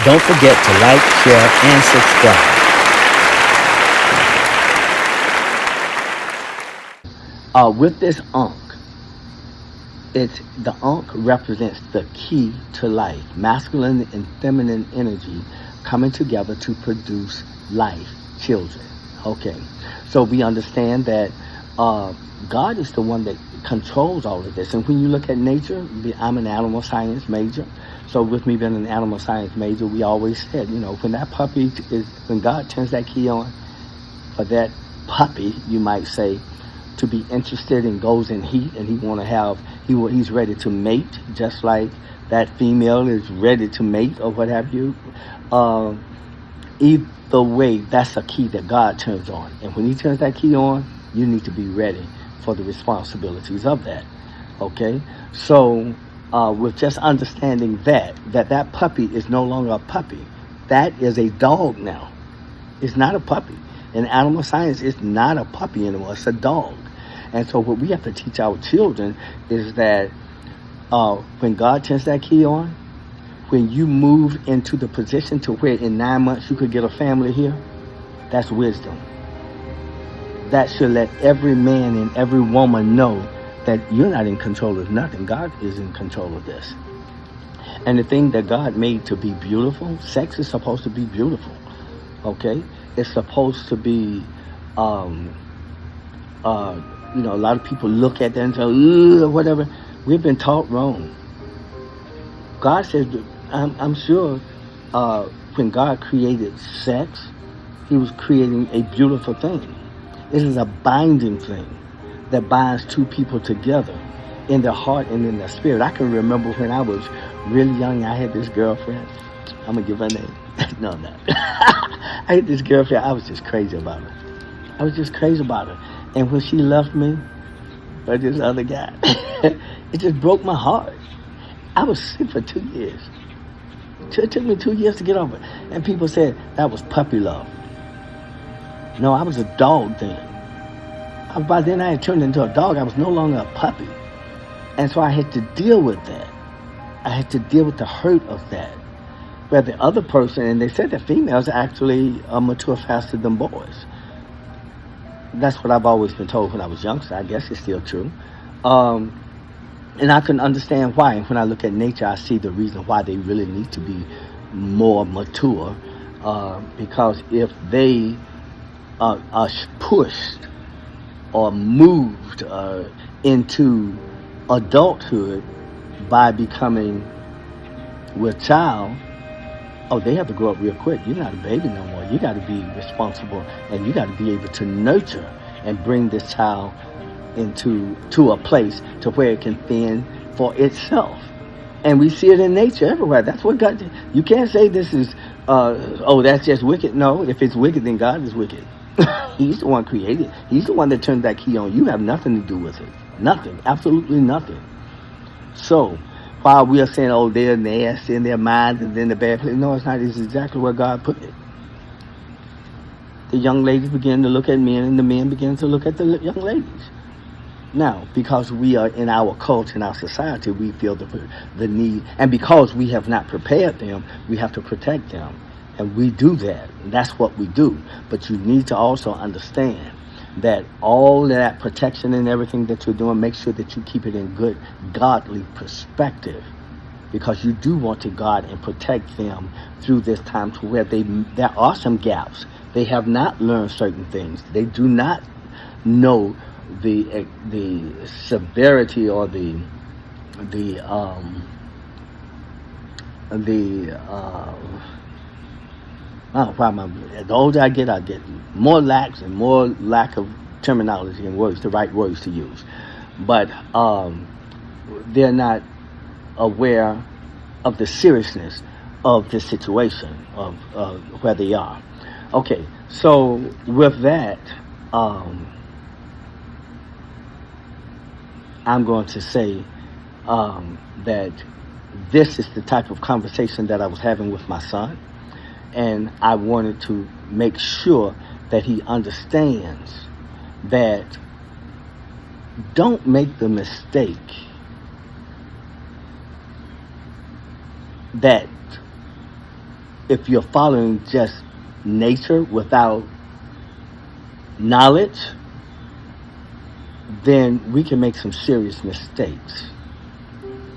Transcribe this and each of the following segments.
Don't forget to like, share, and subscribe. With this Ankh, the Ankh represents the key to life, masculine and feminine energy coming together to produce life, children. Okay, so we understand that God is the one that controls all of this. And when you look at nature, I'm an animal science major. So with me being an animal science major, we always said, when God turns that key on for that puppy, you might say, to be interested and goes in heat, and he's ready to mate, just like that female is ready to mate or what have you. Either way, that's a key that God turns on. And when he turns that key on, you need to be ready for the responsibilities of that. Okay? So, with just understanding that puppy is no longer a puppy. That is a dog now. It's not a puppy. In animal science, it's not a puppy anymore. It's a dog. And so what we have to teach our children is that when God turns that key on, when you move into the position to where in 9 months you could get a family here, that's wisdom. That should let every man and every woman know that you're not in control of nothing. God is in control of this. And the thing that God made to be beautiful, sex is supposed to be beautiful. Okay? It's supposed to be, a lot of people look at that and say, whatever. We've been taught wrong. God says, I'm sure when God created sex, he was creating a beautiful thing. It is a binding thing that binds two people together in their heart and in their spirit. I can remember when I was really young, I had this girlfriend. I'm going to give her a name. No, I'm not. I had this girlfriend. I was just crazy about her. And when she left me for this other guy, it just broke my heart. I was sick for 2 years. It took me 2 years to get over it. And people said that was puppy love. No, I was a dog then. By then I had turned into a dog. I was no longer a puppy. And so I had to deal with that. I had to deal with the hurt of that. Where the other person, and they said that females actually mature faster than boys. That's what I've always been told when I was young, so I guess it's still true. And I can understand why. And when I look at nature, I see the reason why they really need to be more mature. Because if they are pushed or moved into adulthood by becoming with child, they have to grow up real quick. You're not a baby no more. You got to be responsible, and you got to be able to nurture and bring this child to a place to where it can fend for itself. And we see it in nature everywhere. That's what God did. You can't say this is, that's just wicked. No, if it's wicked, then God is wicked. He's the one created. He's the one that turned that key on. You have nothing to do with it. Nothing. Absolutely nothing. So, while we are saying, they're nasty in their minds and then the bad place. No, it's not. It's exactly where God put it. The young ladies begin to look at men, and the men begin to look at the young ladies. Now, because we are in our culture, in our society, we feel the need. And because we have not prepared them, we have to protect them. And we do that. And that's what we do. But you need to also understand that all that protection and everything that you're doing, make sure that you keep it in good, godly perspective. Because you do want to guard and protect them through this time to where there are some gaps. They have not learned certain things. They do not know the severity or the older I get more lax and more lack of terminology and words, the right words to use. But they're not aware of the seriousness of the situation of where they are. Okay, so with that, I'm going to say that this is the type of conversation that I was having with my son, and I wanted to make sure that he understands that don't make the mistake that if you're following just nature without knowledge, then we can make some serious mistakes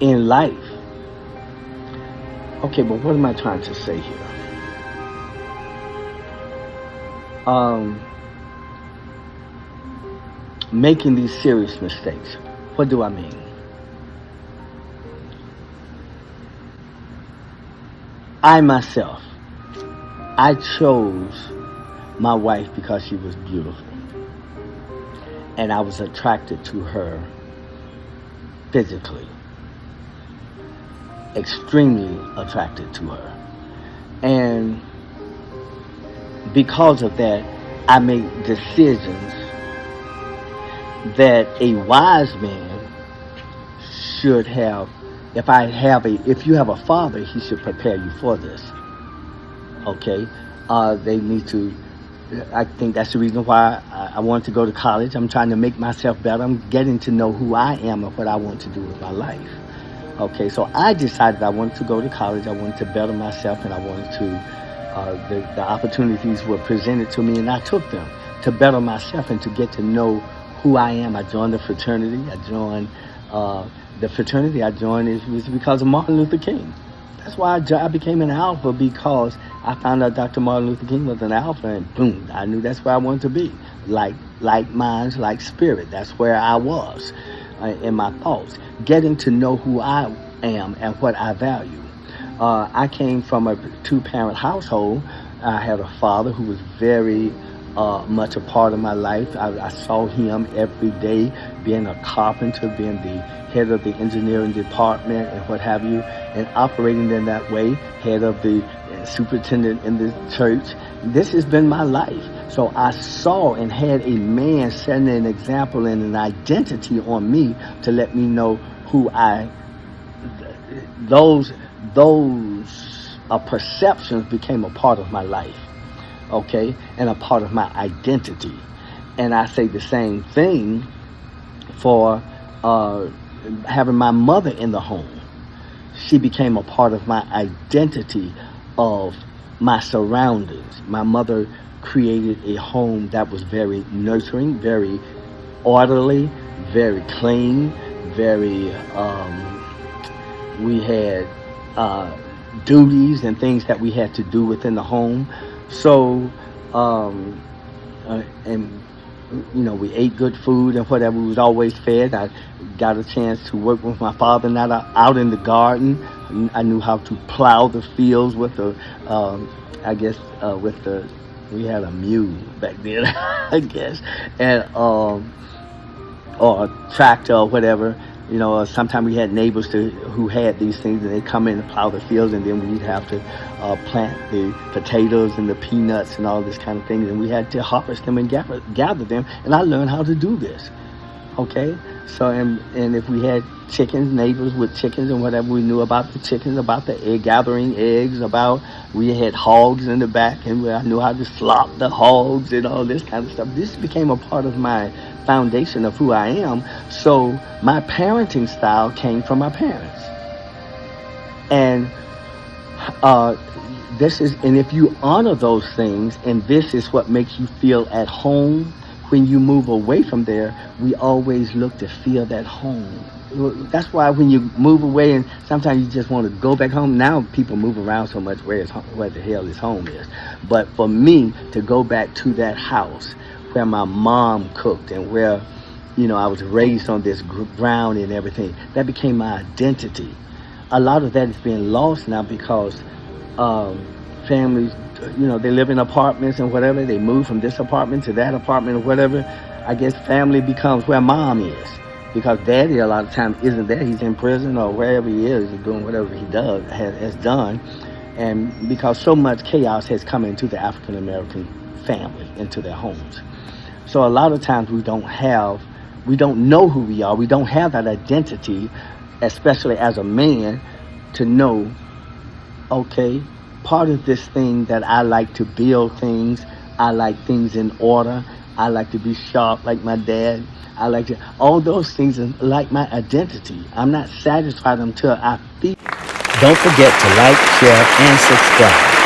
in life. Okay, but what am I trying to say here? Making these serious mistakes. What do I mean? I myself, I chose my wife because she was beautiful. And I was attracted to her physically. Extremely attracted to her. And because of that, I made decisions that a wise man should have. If you have a father, he should prepare you for this. Okay? They need to. I think that's the reason why I wanted to go to college. I'm trying to make myself better. I'm getting to know who I am and what I want to do with my life. Okay, so I decided I wanted to go to college. I wanted to better myself, and I wanted to. The opportunities were presented to me, and I took them to better myself and to get to know who I am. I joined the fraternity. I joined the fraternity I joined was because of Martin Luther King. That's why I became an alpha, because I found out Dr. Martin Luther King was an alpha, and boom, I knew that's where I wanted to be. Like minds, like spirit. That's where I was in my thoughts. Getting to know who I am and what I value. I came from a two-parent household. I had a father who was very much a part of my life. I saw him every day, being a carpenter, being the head of the engineering department and what have you, and operating in that way, head of the superintendent in the church. This has been my life. So I saw and had a man setting an example and an identity on me to let me know who those perceptions became a part of my life, okay, and a part of my identity. And I say the same thing for having my mother in the home. She became a part of my identity of my surroundings. My mother created a home that was very nurturing, very orderly, very clean, very, we had duties and things that we had to do within the home. So, and we ate good food and whatever. We was always fed. I got a chance to work with my father and out in the garden. I knew how to plow the fields with we had a mule back then, I guess, and or a tractor or whatever. Sometimes we had neighbors who had these things, and they'd come in and plow the fields, and then we'd have to plant the potatoes and the peanuts and all this kind of things, and we had to harvest them and gather them, and I learned how to do this. Okay, so and if we had chickens, neighbors with chickens and whatever, we knew about the chickens, about the gathering eggs, we had hogs in the back, and I knew how to slop the hogs and all this kind of stuff. This became a part of my foundation of who I am. So my parenting style came from my parents, and and if you honor those things, and this is what makes you feel at home. When you move away from there, we always look to feel that home. That's why when you move away, and sometimes you just want to go back home. Now people move around so much, where the hell his home is. But for me to go back to that house where my mom cooked and where, I was raised on this ground and everything, that became my identity. A lot of that is being lost now because families, they live in apartments and whatever. They move from this apartment to that apartment or whatever. I guess family becomes where mom is, because daddy a lot of times isn't there. He's in prison or wherever he is, doing whatever he has done. And because so much chaos has come into the African American family, into their homes. So a lot of times we don't know who we are. We don't have that identity, especially as a man, to know, okay, part of this thing that I like to build things. I like things in order. I like to be sharp like my dad. All those things are like my identity. I'm not satisfied until I feel. Don't forget to like, share, and subscribe.